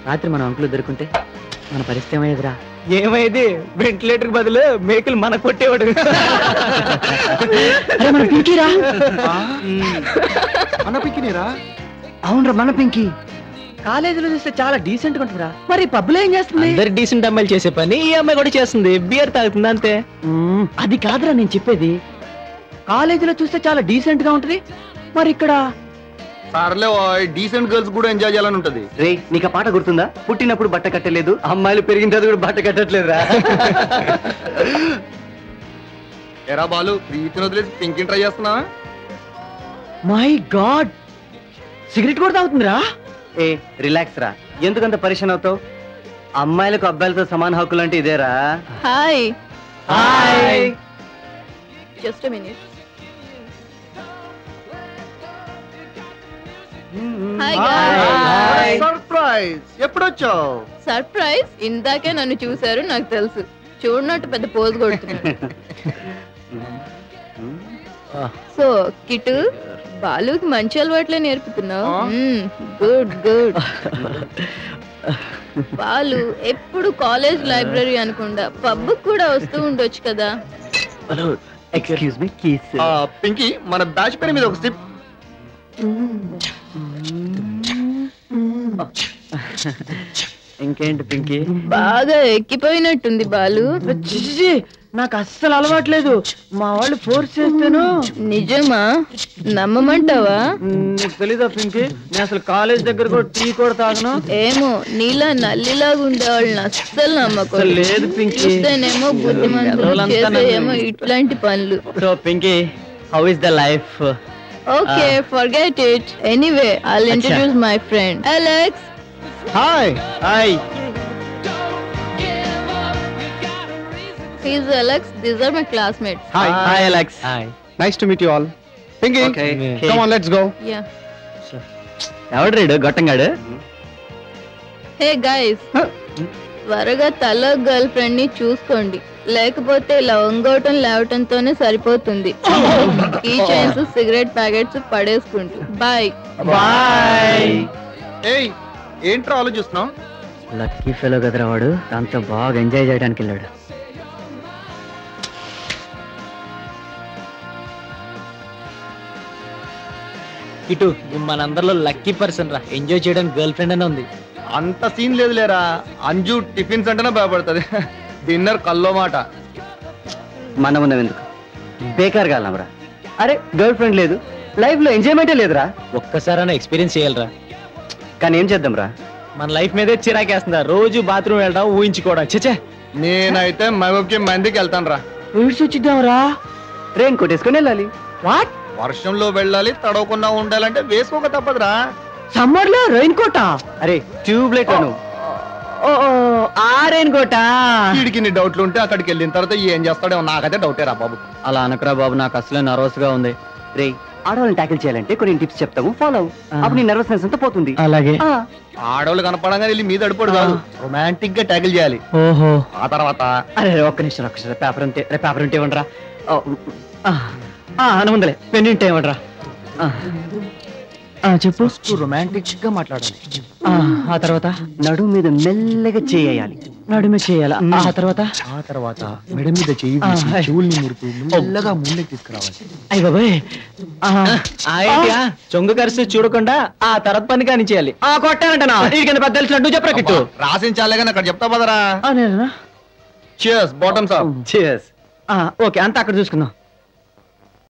రాత్రి మనం అంకులు దొరుకుంటే మన పరిస్థితి ఏమయ్యేదిరా? ఏమైంది? వెంటిలేటర్ బదులు మేకులు మనకు కొట్టేవాడు. మన పింకీరా? మన పింకీరా? అవునరా, మన పింకీ. కాలేజీలో చూస్తే చాలా డీసెంట్ గా ఉంటుందిరా. మరి పబ్లో ఏం చేస్తుంది? అందరు డీసెంట్ అమ్మాయిలు చేసే పని ఈ అమ్మాయి కూడా చేస్తుంది. బియర్ తాగుతుంది అంతే. అది కాదురా నేను చెప్పేది. కాలేజీలో చూస్తే చాలా డీసెంట్ గా ఉంటది, మరి ఇక్కడ సర్లే, డీసెంట్ గర్ల్స్ కూడా ఎంజాయ్ చేయాలని ఉంటది. రే, నీకు ఆ పాట గుర్తుందా? పుట్టినప్పుడు బట్ట కట్టలేదు, అమ్మాయిలు పెరిగిన తర్వాత కూడా బట్ట కట్టట్లేదురా. ఎరా బాలు, ప్రీతిని వదిలేసి పింకీ ట్రై చేస్తున్నా? మై గాడ్, సిగరెట్ కూడా తాగుతుందిరా? ఏ రిలాక్స్ రా, ఎందుకంత పరిశాన్ అవుతావు? అమ్మాయిలకు అబ్బాయిలతో సమాన హక్కులు అంటే ఇదేరా. Hi hi, just a minute. Hi guys. Surprise! ఎప్పుడొచ్చావు? సర్ప్రైజ్? ఇందాకే నన్ను చూశారు, నాకు తెలుసు. చూడనట్టు పెద్ద పోజ్ కొడుతున్నాను. సో కిటు, బాలుకి మంచి అలవాట్లే నేర్పుతున్నావు. Good good. బాలు ఎప్పుడు కాలేజ్ లైబ్రరీ అనుకుండా పబ్ కూడా వస్తూ ఉండొచ్చు కదా. Excuse me, kiss. పింకీ, మన బ్యాచ్ పేరు మీద ఒక స్టిప్. ఇంకేంటి పింకీ? బాగా ఎక్కిపోయినట్టుంది బాలు. నాకు అస్సలు అలవాట్లేదు, మా వాళ్ళు ఫోర్స్ చేస్తేను. నిజమా? నమ్మమంటావా? నీకు తెలీదా పింకీ, నేను అసలు కాలేజ్ దగ్గర కూడా టీ కూడా తాగను. ఏమో, నీలా నల్లిలాగా ఉండేవాళ్ళని అస్సలు నమ్మకం లేదు పింకీ. చూస్తేనేమో బుద్ధిమంతులు, చేసేయేమో ఇట్లాంటి పనులు. So Pinky, how is the life? Okay, forget it. Anyway, I'll introduce my friend Alex. Hi. Hi. He's Alex. These are my classmates. Hi. Hi Alex. Hi. Nice to meet you all. Pinky, Okay. Come on, let's go. Yeah. ఎవడు read గొట్టంగాడు? Hey guys. త్వరగా తల girl friend ని చూసుకోండి, లేకపోతే ఇలా వంగవటం లేవటంతోనే సరిపోతుంది. కీ చైన్స్, సిగరెట్ ప్యాకెట్స్ పడేసుకుంటూ. Bye bye. ఏయ్, ఏంట్రా ఆలోచిస్తున్నావు? లక్కీ ఫెలో కదరా వాడు, దాంతో బాగా ఎంజాయ్ చేయడానికి వెళ్ళాడు. ఇటు మనందరిలో లక్కీ పర్సన్ రా, ఎంజాయ్ చేయడానికి గర్ల్ ఫ్రెండ్ అనే ఉంది. అంత సీన్ లేదు లేరా. అంజు టిఫిన్స్ అంటేనే భయపడుతుంది, డిన్నర్ కల్లో మాట. మనం ఉన్నాం ఎందుకు? బేకార్ కాలరా. అరే, గర్ల్ ఫ్రెండ్ లేదు, లైఫ్ లో ఎంజాయ్మెంటే లేదురా. ఒక్కసారైనా ఎక్స్పీరియన్స్ చేయాలరా. కానీ ఏం చేద్దాం రా, మన లైఫ్ మీదే చిరాకేస్తుందా? రోజు బాత్రూమ్ వెళ్ళడం, ఊహించుకోవడం. చచ్చే, నేనైతే మహబూబ్కి మందికి వెళ్తాను రా. ఇడ్స్ వచ్చిద్దాం రా. ట్రైన్ కొట్టేసుకొని వెళ్ళాలి. వాట్? వర్షంలో వెళ్ళాలి, తడవకుండా ఉండాలంటే వేసుకోక తప్పదురా. సమ్మర్ లో రెయిన్ కోటా? అరే ట్యూబ్ లైట్ అను. ఆ రెయిన్ కోటా. వీడికి నీ డౌట్లు ఉంటే అక్కడికి వెళ్ళిన తర్వాత ఏం చేస్తాడేమో నాకైతే డౌటే రా బాబు. అలా అనకరా బాబు, నాకు అసలే నర్వస్ గా ఉంది. రే, ఆడవాళ్ళని ట్యాకిల్ చేయాలంటే కొన్ని టిప్స్ చెప్తాము, ఫాలో అవ్వు. అప్పుడు నీ నర్వస్నెస్ అంతా పోతుంది. అలాగే. ఆడవాళ్ళు కనపడంగా వెళ్ళి మీద అడిపోడు కాదు, రొమాంటిక్ గా ట్యాకిల్ చేయాలి. ఓహో. ఆ తర్వాత అరే ఒక్క నిమిషం, పేపర్ ఉంటే పేపర్ ఉంటే ఇవ్వండిరా. అనుందలే, పెన్ ఉంటే ఇవ్వండిరా. చెప్పు. రొమాంటిక్ గా మాట్లాడాలి. ఆ తర్వాత నడుము మీద మెల్లగా చేయాలి. నడుము చేయాలి. ఆ తర్వాత మెడ మీద చెయ్యి చెవుల్ని ముడుతూ మెల్లగా ముందుకు తీసుకురావాలి. అయ్య బాబాయ్, చొంగ కరిసి చూడకుండా ఆ తర్వాత పని కానీ చేయాలి. కొట్టానంటనా? వీడికి పెద్ద తెలిసినట్టు చెప్పరా కిట్టు. రాసించాలే కానీ అక్కడ చెప్తా పదరా. నేనా? Cheers, bottoms up. Cheers. Okay, అంతా అక్కడ చూసుకుందాం.